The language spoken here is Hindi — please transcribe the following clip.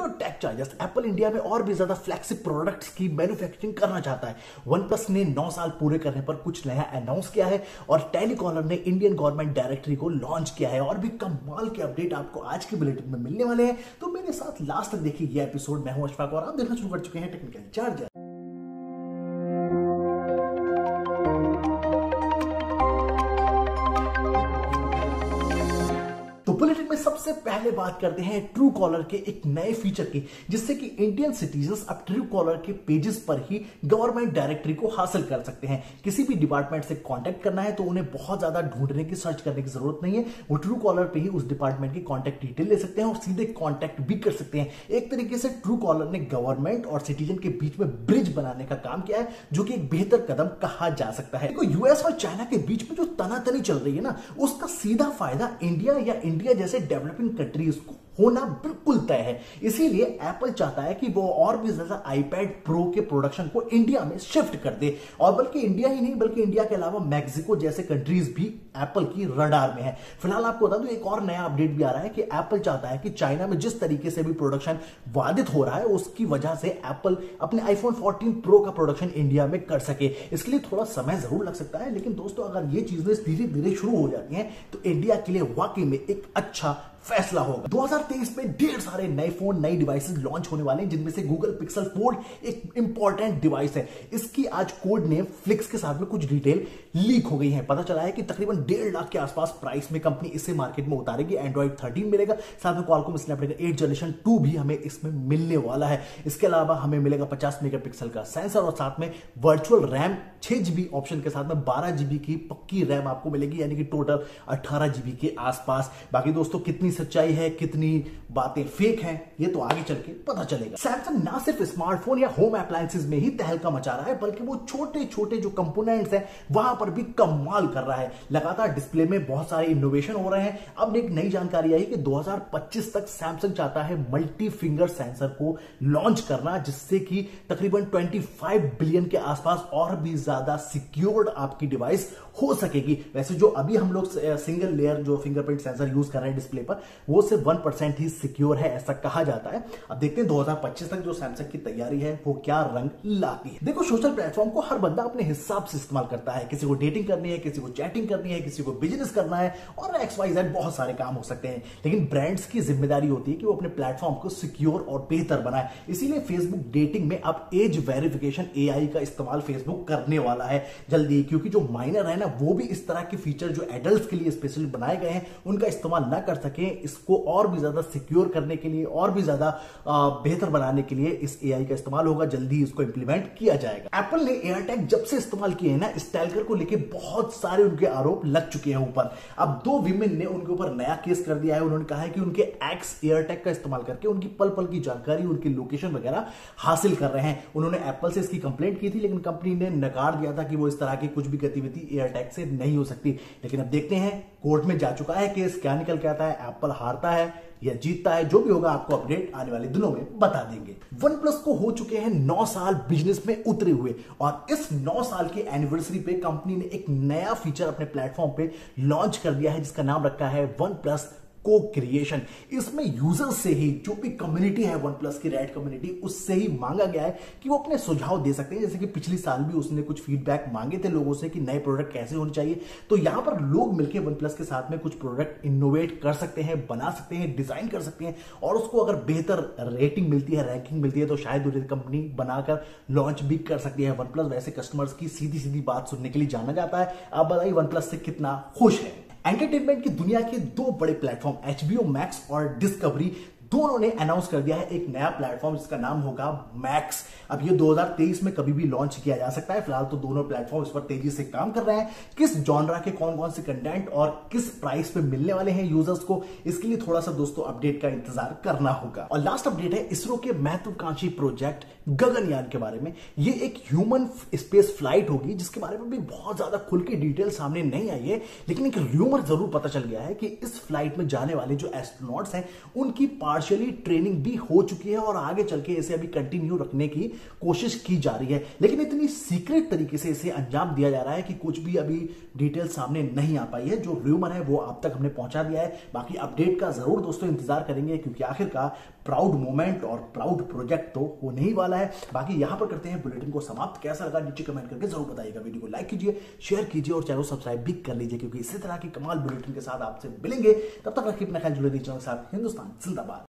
Beyond tech charges Apple India में और भी ज्यादा फ्लैगशिप प्रोडक्ट्स की मैन्युफैक्चरिंग करना चाहता है। OnePlus ने 9 साल पूरे करने पर कुछ नया अनाउंस किया है और टेलीकॉलर ने इंडियन गवर्नमेंट डायरेक्टरी को लॉन्च किया है और भी कमाल के अपडेट आपको आज के बुलेटिन में मिलने वाले हैं। तो मेरे साथ लास्ट तक देखिए ये एपिसोड। मैं हूं अशफाक और आप देखना शुरू कर चुके हैं टेक्निकल चार्जर। बुलेटिन में सबसे पहले बात करते हैं ट्रू कॉलर के एक नए फीचर की, जिससे कि इंडियन सिटीजन्स अब ट्रू कॉलर के पेजेस पर ही गवर्नमेंट डायरेक्टरी को हासिल कर सकते हैं। किसी भी डिपार्टमेंट से कांटेक्ट करना है तो उन्हें बहुत ज्यादा ढूंढने की, सर्च करने की जरूरत नहीं है। वो ट्रू कॉलर पे ही उस डिपार्टमेंट की कांटेक्ट डिटेल ले सकते हैं और सीधे कांटेक्ट भी कर सकते हैं। एक तरीके से ट्रू कॉलर ने गवर्नमेंट और सिटीजन के बीच में ब्रिज बनाने का काम किया है, जो कि एक बेहतर कदम कहा जा सकता है। देखो, यूएस और चाइना के बीच में जो तनातनी चल रही है ना, उसका सीधा फायदा इंडिया या इंडिया जैसे डेवलपिंग कंट्रीज को होना बिल्कुल तय है। इसीलिए एप्पल चाहता है कि वो और भी ज्यादा आईपैड प्रो के प्रोडक्शन को इंडिया में शिफ्ट कर दे, और बल्कि इंडिया ही नहीं बल्कि इंडिया के अलावा मैक्सिको जैसे कंट्रीज भी एप्पल की रडार में है। फिलहाल आपको बता दूं एक और नया अपडेट भी आ रहा है कि एप्पल चाहता है कि चाइना में जिस तरीके से भी प्रोडक्शन बाधित हो रहा है, उसकी वजह से एप्पल अपने आईफोन 14 प्रो का प्रोडक्शन इंडिया में कर सके। इसके लिए थोड़ा समय जरूर लग सकता है, लेकिन दोस्तों अगर ये चीजें धीरे धीरे शुरू हो जाती हैं तो इंडिया के लिए वाकई में एक अच्छा फैसला होगा। 2023 में ढेर सारे नए फोन, नई डिवाइसेस लॉन्च होने वाले हैं, जिनमें से गूगल पिक्सल फोल्ड एक इंपॉर्टेंट डिवाइस है। इसकी आज कोड नेम फ्लिक्स के साथ में कुछ डिटेल लीक हो गई है। पता चला है कि तकरीबन 1.5 लाख के आसपास प्राइस में कंपनी इसे मार्केट में उतारेगी। एंड्रॉइड 13 मिलेगा, साथ में क्वालकॉम स्नैपड्रैगन 8 जनरेशन 2 भी हमें इसमें मिलने वाला है। इसके अलावा हमें मिलेगा 50 मेगापिक्सल का सेंसर और साथ में वर्चुअल रैम 6GB ऑप्शन के साथ में 12GB की पक्की रैम आपको मिलेगी, यानी कि टोटल 18GB के आसपास। बाकी दोस्तों कितनी सच्चाई है, कितनी बातें फेक हैं, ये तो आगे चल के पता चलेगा। सैमसंग ना सिर्फ स्मार्टफोन या होम अप्लायंसेस में ही तहलका मचा रहा है, बल्कि वो छोटे छोटे जो कंपोनेंट्स हैं वहां पर भी कमाल कर रहा है। लगातार डिस्प्ले में बहुत सारे इनोवेशन हो रहे हैं। अब एक नई जानकारी आई कि 2025 तक सैमसंग चाहता है मल्टी फिंगर सेंसर को लॉन्च करना, जिससे कि तकरीबन 25 बिलियन के आसपास और भी ज्यादा सिक्योर्ड आपकी डिवाइस हो सकेगी। वैसे जो अभी हम लोग सिंगल लेयर जो फिंगरप्रिंट सेंसर यूज कर रहे हैं डिस्प्ले पर, वो सिर्फ 1% ही सिक्योर है, ऐसा कहा जाता है। अब देखते हैं 2025 तक जो सैमसंग की तैयारी है वो क्या रंग लाती है। देखो, सोशल प्लेटफॉर्म को हर बंदा अपने हिसाब से इस्तेमाल करता है। किसी को डेटिंग करनी है, किसी को चैटिंग करनी है, किसी को बिजनेस करना है और XYZ बहुत सारे काम हो सकते हैं। लेकिन ब्रांड्स की जिम्मेदारी होती है कि वो अपने प्लेटफॉर्म को सिक्योर और बेहतर बनाए। इसीलिए फेसबुक डेटिंग में अब एज वेरिफिकेशन AI का इस्तेमाल फेसबुक करने वाला है जल्दी, क्योंकि जो माइनर है ना, वो भी इस तरह के फीचर जो एडल्ट्स के लिए स्पेशली बनाए गए हैं उनका इस्तेमाल ना कर सके। इसको और भी ज्यादा सिक्योर करने के लिए और भी ज्यादा बेहतर बनाने के लिए इस AI का इस्तेमाल होगा। जल्दी इसको इंप्लीमेंट किया जाएगा। एप्पल ने एयरटैग जब से इस्तेमाल किए हैं ना, स्टाइलकर को लेके बहुत सारे उनके आरोप लग चुके हैं ऊपर। अब 2 विमेन ने उनके ऊपर नया केस कर दिया है। उन्होंने कहा है कि उनके एक्स एयरटैग का इस्तेमाल करके उनकी पल पल की जानकारी, उनकी लोकेशन वगैरह हासिल कर रहे हैं। उन्होंने एप्पल से इसकी कंप्लेंट की थी, लेकिन कंपनी ने नकार दिया था कि वो इस तरह की कुछ भी गतिविधि एयरटैग से नहीं हो सकती। लेकिन अब देखते हैं, कोर्ट में जा चुका है केस, क्या निकल के आता है, एप्पल हारता है या जीतता है। जो भी होगा आपको अपडेट आने वाले दिनों में बता देंगे। OnePlus को हो चुके हैं 9 साल बिजनेस में उतरे हुए, और इस 9 साल की एनिवर्सरी पे कंपनी ने एक नया फीचर अपने प्लेटफॉर्म पे लॉन्च कर दिया है, जिसका नाम रखा है OnePlus को क्रिएशन। इसमें यूजर्स से ही, जो भी कम्युनिटी है OnePlus की रेड कम्युनिटी, उससे ही मांगा गया है कि वो अपने सुझाव दे सकते हैं। जैसे कि पिछली साल भी उसने कुछ फीडबैक मांगे थे लोगों से कि नए प्रोडक्ट कैसे होने चाहिए। तो यहां पर लोग मिलकर OnePlus के साथ में कुछ प्रोडक्ट इनोवेट कर सकते हैं, बना सकते हैं, डिजाइन कर सकते हैं, और उसको अगर बेहतर रेटिंग मिलती है, रैंकिंग मिलती है, तो शायद उन्हें कंपनी बनाकर लॉन्च भी कर सकती है। OnePlus वैसे कस्टमर्स की सीधी सीधी बात सुनने के लिए जाना जाता है। आप बताइए OnePlus से कितना खुश है। एंटरटेनमेंट की दुनिया के 2 बड़े प्लेटफॉर्म HBO मैक्स और डिस्कवरी, दोनों ने अनाउंस कर दिया है एक नया प्लेटफॉर्म जिसका नाम होगा मैक्स। अब ये 2023 में कभी भी लॉन्च किया जा सकता है। फिलहाल तो दोनों प्लेटफॉर्म इस पर तेजी से काम कर रहे हैं। किस जॉनरा के कौन कौन से कंटेंट और किस प्राइस पे मिलने वाले हैं यूजर्स को, इसके लिए थोड़ा सा दोस्तों अपडेट का इंतजार करना होगा। और लास्ट अपडेट है इसरो के महत्वाकांक्षी प्रोजेक्ट गगनयान के बारे में। ये एक ह्यूमन स्पेस फ्लाइट होगी, जिसके बारे में भी बहुत ज्यादा खुल के डिटेल सामने नहीं आई है, लेकिन एक र्यूमर जरूर पता चल गया है कि इस फ्लाइट में जाने वाले जो एस्ट्रोनॉट्स हैं उनकी पार्ट्स पार्शियली ट्रेनिंग भी हो चुकी है और आगे चल के इसे अभी कंटिन्यू रखने की कोशिश की जा रही है, लेकिन इतनी सीक्रेट तरीके से इसे अंजाम दिया जा रहा है कि कुछ भी अभी डिटेल सामने नहीं आ पाई है। जो र्यूमर है वो आप तक हमने पहुंचा दिया है। बाकी अपडेट का जरूर दोस्तों इंतजार करेंगे, क्योंकि आखिर का प्राउड मोमेंट और प्राउड प्रोजेक्ट तो होने ही वाला है। बाकी यहां पर करते हैं बुलेटिन को समाप्त। कैसा लगा नीचे कमेंट करके जरूर बताइएगा। वीडियो को लाइक कीजिए, शेयर कीजिए और चैनल को सब्सक्राइब भी कर लीजिए, क्योंकि इसी तरह की कमाल बुलेटिन के साथ आपसे मिलेंगे। तब तक रखिए अपना ख्याल, जुड़े रहिए चैनल के साथ। हिंदुस्तान जिंदाबाद।